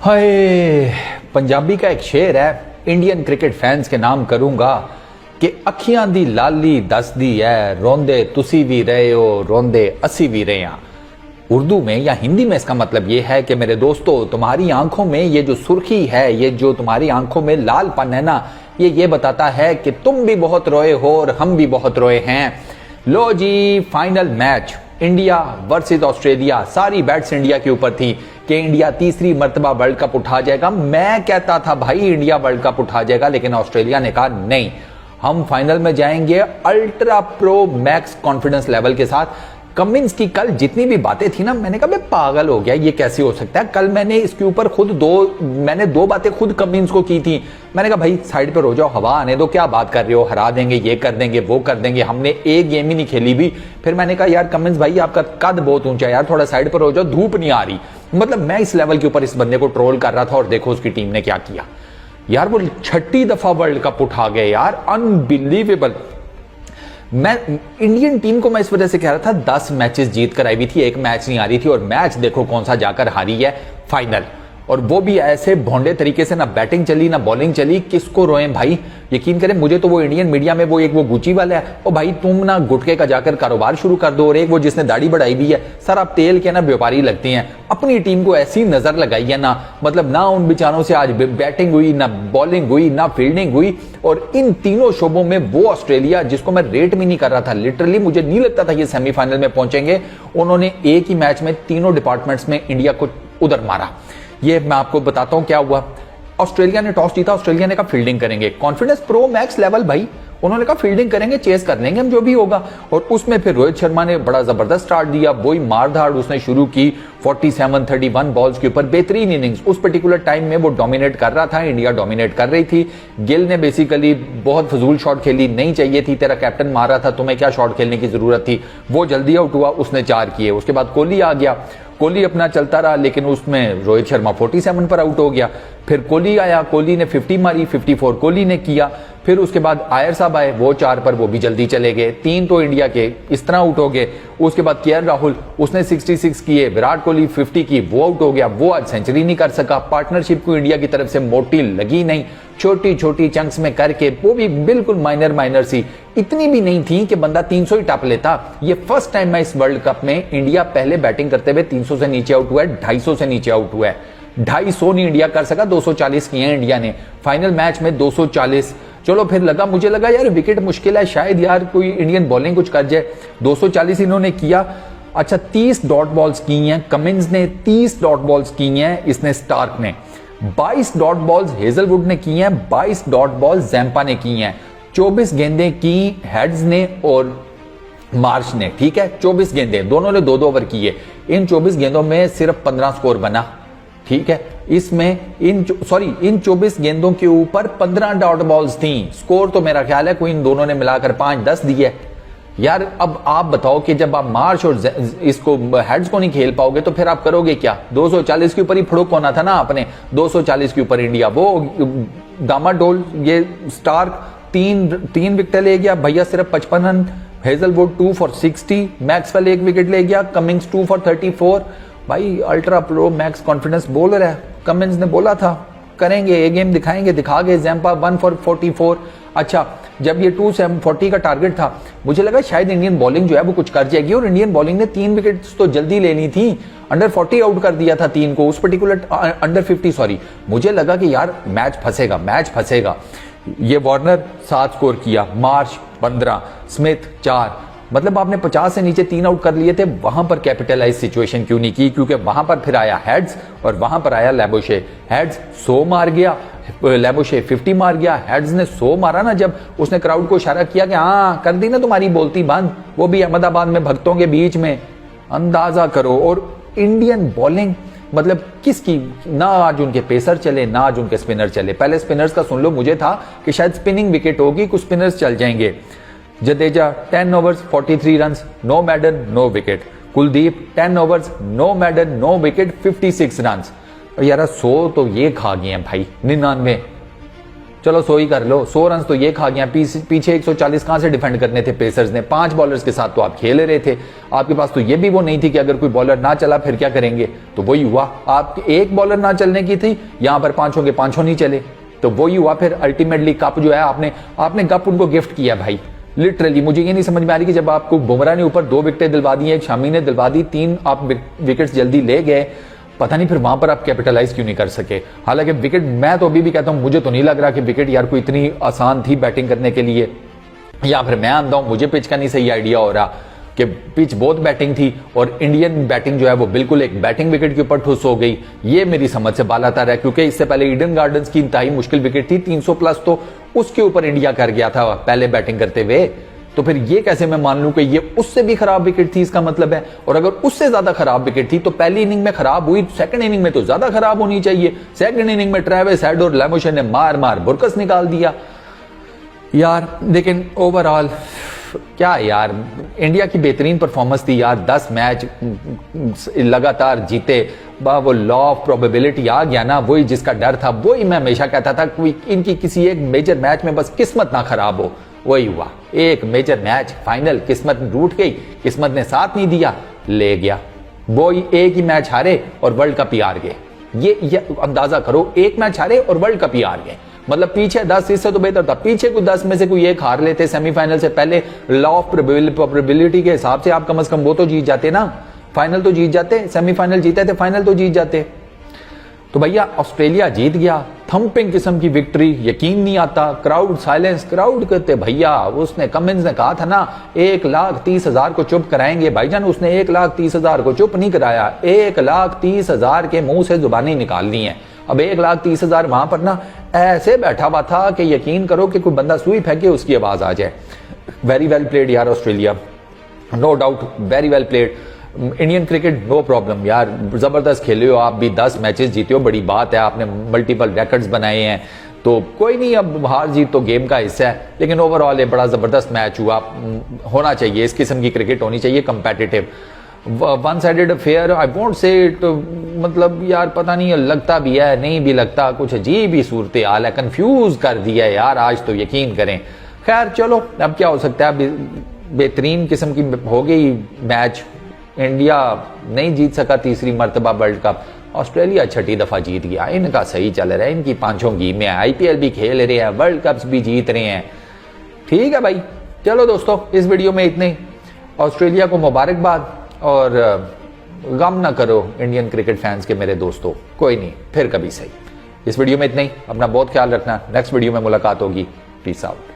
हाय, पंजाबी का एक शेर है, इंडियन क्रिकेट फैंस के नाम करूंगा कि अखियां दी लाली दसदी है, रोंदे तुसी भी रहे हो, रोंदे असी भी रहे हैं। उर्दू में या हिंदी में इसका मतलब ये है कि मेरे दोस्तों, तुम्हारी आंखों में ये जो सुर्खी है, ये जो तुम्हारी आंखों में लालपन है ना, ये बताता है कि तुम भी बहुत रोए हो और हम भी बहुत रोए हैं। लो जी, final match India versus Australia. सारी बैट्स इंडिया के ऊपर थी कि इंडिया तीसरी मर्तबा वर्ल्ड कप उठा जाएगा। मैं कहता था भाई इंडिया वर्ल्ड कप उठा जाएगा, लेकिन ऑस्ट्रेलिया ने कहा नहीं, हम फाइनल में जाएंगे ultra pro max confidence level के साथ। कमिंस की कल जितनी भी बातें थी ना, मैंने कहा पागल हो गया, ये कैसे हो सकता है। कल मैंने इसके ऊपर मैंने दो बातें खुद कमिंस को की थी। मैंने कहा भाई साइड पर हो जाओ, हवा आने दो, क्या बात कर रहे हो, हरा देंगे, ये कर देंगे, वो कर देंगे। हमने एक गेम ही नहीं खेली भी। फिर मैंने कहा यार कमिंस भाई, आपका कद बहुत ऊंचा है यार, थोड़ा साइड पर हो जाओ, धूप नहीं आ रही। मतलब मैं इस लेवल के ऊपर इस बंदे को ट्रोल कर रहा था, और देखो उसकी टीम ने क्या किया यार। वो छठी दफा वर्ल्ड कप उठा गए यार, अनबिलीवेबल। मैं इंडियन टीम को मैं इस वजह से कह रहा था, 10 मैचेस जीत कर आई हुई थी, एक मैच नहीं आ रही थी, और मैच देखो कौन सा जाकर हारी है, फाइनल। और वो भी ऐसे भोंडे तरीके से, ना बैटिंग चली ना बॉलिंग चली। किसको रोए भाई, यकीन करें मुझे तो वो इंडियन मीडिया में वो एक वो गुची वाला है, ओ भाई तुम ना गुटके का जाकर कारोबार शुरू कर दो। और एक वो जिसने दाढ़ी बढ़ाई भी है, सर आप तेल के ना व्यापारी लगते हैं। अपनी टीम को ऐसी नजर लगाई है ना, मतलब ना उन बेचारों से आज बैटिंग हुई, ना बॉलिंग हुई, ना फील्डिंग हुई। और इन तीनों शोबों में वो ऑस्ट्रेलिया, जिसको मैं रेट भी नहीं कर रहा था, लिटरली मुझे नहीं लगता था ये सेमीफाइनल में पहुंचेंगे, उन्होंने एक ही मैच में तीनों डिपार्टमेंट्स में इंडिया को उधर मारा। ये मैं आपको बताता हूं क्या हुआ। ऑस्ट्रेलिया ने टॉस जीता, ऑस्ट्रेलिया ने कहा फील्डिंग करेंगे, कॉन्फिडेंस प्रो मैक्स लेवल भाई। उन्होंने कहा फील्डिंग करेंगे, चेस कर लेंगे हम जो भी होगा। और उसमें फिर रोहित शर्मा ने बड़ा जबरदस्त स्टार्ट दिया, वही मारधाड़ उसने शुरू की 47-31 बॉल्स के ऊपर, बेहतरीन इनिंग्स। उस पर्टिकुलर टाइम में वो डोमिनेट कर रहा था, इंडिया डोमिनेट कर रही थी। गिल ने बेसिकली बहुत फजूल शॉट खेली, नहीं चाहिए थी, तेरा कैप्टन मार रहा था, तुम्हें क्या शॉट खेलने की जरूरत थी। वो जल्दी आउट हुआ, उसने 4 किए। उसके बाद कोहली आ गया, कोहली अपना चलता रहा, लेकिन उसमें रोहित शर्मा 47 पर आउट हो गया। फिर कोहली आया, कोहली ने 50 मारी, 54 कोहली ने किया। फिर उसके बाद आयर साहब आए, वो 4 पर, वो भी जल्दी चले गए। 3 तो इंडिया के इस तरह आउट हो गए। उसके बाद केएल राहुल, उसने 66 किए, विराट कोहली 50 की, वो आउट हो गया, वो आज सेंचुरी नहीं कर सका। पार्टनरशिप को इंडिया की तरफ से मोटी लगी नहीं, छोटी छोटी चंक्स में करके, वो भी बिल्कुल माइनर सी, इतनी भी नहीं थी कि बंदा 300 ही टप लेता। ये फर्स्ट टाइम है इस वर्ल्ड कप में इंडिया पहले बैटिंग करते हुए 300 से नीचे आउट हुआ है, 250 से नीचे आउट हुआ है। 250 नहीं इंडिया कर सका, 240 किए हैं इंडिया ने फाइनल मैच में, 240। चलो फिर मुझे लगा यार विकेट मुश्किल है, शायद यार कोई इंडियन बॉलिंग कुछ कर जाए। 240 इन्होंने किया। अच्छा, 30 डॉट बॉल्स की हैं कमिंस ने, 30 डॉट बॉल्स की हैं इसने स्टार्क ने, 22 डॉट बॉल्स हेजलवुड ने की हैं, 22 डॉट बॉल्स जैम्पा ने की हैं, 24 गेंदें की हेड्स ने और मार्श ने। ठीक है, 24 गेंदें, दोनों ने 2-2 ओवर किए। इन 24 गेंदों में सिर्फ 15 स्कोर बना। ठीक है, इसमें इन 24 गेंदों के ऊपर 15 डॉट बॉल्स थी। स्कोर तो मेरा ख्याल है कोई इन दोनों ने मिलाकर 5-10 दिए यार। अब आप बताओ कि जब आप मार्च और इसको हेड्स को नहीं खेल पाओगे तो फिर आप करोगे क्या। 240 के ऊपर ही फड़ुक होना था ना आपने, 240 के ऊपर इंडिया। वो डामाडोल, ये स्टार्क तीन विकेट ले गया भैया, सिर्फ 55 run. Hazlewood 2 for 60, Maxwell 1 wicket ले गया, कमिंस 2 for 34। भाई ultra pro max confidence bowler है। कमिंस ने बोला था करेंगे, ये गेम दिखाएंगे, दिखा गए। Zampa 1 for 44। अच्छा, जब ये 240 का टारगेट था, मुझे लगा शायद इंडियन बॉलिंग जो है वो कुछ कर जाएगी, और इंडियन बॉलिंग ने 3 विकेट तो जल्दी लेनी थी। अंडर 40 आउट कर दिया था 3 को, उस पर्टिकुलर अंडर 50 सॉरी। मुझे लगा कि यार मैच फंसेगा। ये वार्नर 7 स्कोर किया, मार्च 15, स्मिथ 4। मतलब आपने 50 से नीचे 3 आउट कर लिए थे। वहां पर कैपिटलाइज सिचुएशन क्यों नहीं की, क्योंकि वहां पर फिर आया हेड्स और वहां पर आया लैबोशे। हेड्स 100 मार गया, लैबोशे 50 मार गया। हेड्स ने 100 मारा ना, जब उसने क्राउड को इशारा किया कि हाँ कर दी ना तुम्हारी बोलती बंद, वो भी अहमदाबाद में भक्तों के बीच में, अंदाजा करो। और इंडियन बॉलिंग मतलब किसकी, ना आज उनके पेसर चले, ना आज उनके स्पिनर चले। पहले स्पिनर्स का सुन लो, मुझे था कि शायद स्पिनिंग विकेट होगी, कुछ स्पिनर्स चल जाएंगे। Jadeja 10 overs 43 runs, no maiden no wicket. Kuldeep 10 overs no maiden no wicket, 56 runs. यार 100 तो ये खा गए हैं भाई, 99। चलो 100 ही कर लो, 100 रन तो ये खा गया, पीछे 140 कहां से डिफेंड करने थे पेसर्स ने, 5 बॉलर्स के साथ तो आप खेल रहे थे, आपके पास तो ये भी वो नहीं थी कि अगर कोई बॉलर ना चला फिर क्या करेंगे, तो वही हुआ, आप एक बॉलर ना चलने की थी, यहां पर पांचों के पांचों नहीं चले, तो वही हुआ, फिर अल्टीमेटली कप जो है आपने कप उनको गिफ्ट किया भाई। लिटरली मुझे ये नहीं समझ में आ रही कि जब आपको बुमराह ने ऊपर 2 विकेटें दिलवा दी, एक शामी ने दिलवा दी, 3 आप विकेट्स जल्दी ले गए, पता नहीं फिर वहां पर आप कैपिटलाइज क्यों नहीं कर सके। हालांकि विकेट, मैं तो अभी भी कहता हूं, मुझे तो नहीं लग रहा कि विकेट यार कोई इतनी आसान थी बैटिंग करने के लिए, या फिर मैं आंदा हूं, मुझे पिच का नहीं सही आइडिया हो रहा कि पिच बहुत बैटिंग थी और इंडियन बैटिंग जो है वो बिल्कुल एक बैटिंग विकेट के ऊपर ठुस हो गई, ये मेरी समझ से बालातर है, क्योंकि इससे पहले ईडन गार्डन्स की इंतहाई मुश्किल विकेट थी, 300 प्लस तो उसके ऊपर इंडिया कर गया था पहले बैटिंग करते हुए, तो फिर ये कैसे मैं मान लूं कि ये उससे भी खराब विकेट थी, इसका मतलब है, और अगर उससे ज्यादा खराब विकेट थी तो पहली इनिंग में खराब हुई, सेकंड इनिंग में तो ज्यादा खराब होनी चाहिए, सेकंड इनिंग में ट्रेविस हेड और लैमोशन ने मार बुरकस निकाल दिया यार। लेकिन ओवरऑल क्या यार, इंडिया की बेहतरीन परफॉर्मेंस थी यार, 10 मैच लगातार जीते, वो लॉ ऑफ प्रोबेबिलिटी आ गया ना, वही जिसका डर था, वही मैं हमेशा कहता था, कोई इनकी किसी एक मेजर मैच में बस किस्मत ना खराब हो, वही हुआ, एक मेजर मैच फाइनल किस्मत रूठ गई, किस्मत ने साथ नहीं दिया, ले गया, वो एक ही मैच हारे और वर्ल्ड कप ही हार गए, ये अंदाजा करो, एक मैच हारे और वर्ल्ड कप ही हार गए, मतलब पीछे 10, इससे तो बेहतर था पीछे कोई 10 में से कोई एक हार लेते सेमीफाइनल से पहले, लॉ ऑफ प्रोबेबिलिटी के हिसाब से आप कम से कम वो तो जीत जाते ना, फाइनल तो जीत जाते, सेमीफाइनल जीते थे, फाइनल तो जीत जाते। तो भैया ऑस्ट्रेलिया जीत गया, थंपिंग किस्म की विक्ट्री, यकीन नहीं आता, क्राउड साइलेंस, क्राउड कहते भैया, उसने कमिंस ने कहा था ना 1,30,000 को चुप कराएंगे, भाईजान उसने 1,30,000 को चुप नहीं कराया, 1,30,000 के मुंह से जुबानी निकालनी है। अब 1,30,000 वहां पर ना ऐसे बैठा हुआ था कि यकीन करो कि कोई बंदा सुई फेंके उसकी आवाज आ जाए। वेरी वेल प्लेड यार Australia, no doubt, very well played. Indian cricket no problem यार, जबरदस्त खेले हो आप भी, 10 मैचेस जीते हो, बड़ी बात है, आपने मल्टीपल रिकॉर्ड्स बनाए हैं, तो कोई नहीं, अब हार जीत तो गेम का हिस्सा है, लेकिन ओवरऑल ये बड़ा जबरदस्त मैच हुआ, होना चाहिए इस किस्म की क्रिकेट होनी चाहिए, competitive, one sided affair I won't say it, मतलब यार पता नहीं लगता भी है नहीं भी लगता, कुछ अजीब ही सूरत हाल है, कंफ्यूज कर दिया है यार आज तो, यकीन करें। खैर चलो अब क्या हो सकता है, बेहतरीन किस्म की हो गई मैच, इंडिया नहीं जीत सका तीसरी मर्तबा वर्ल्ड कप, ऑस्ट्रेलिया छठी दफा जीत गया, इनका सही चल रहा है, इनकी पांचों गेम है, आईपीएल भी खेल रहे हैं, वर्ल्ड कप्स भी जीत रहे हैं, ठीक है भाई। चलो दोस्तों इस वीडियो में इतने, ऑस्ट्रेलिया को मुबारकबाद, और गम ना करो इंडियन क्रिकेट फैंस के मेरे दोस्तों, कोई नहीं फिर कभी सही। इस वीडियो में इतना ही, अपना बहुत ख्याल रखना, नेक्स्ट वीडियो में मुलाकात होगी, पीस आउट।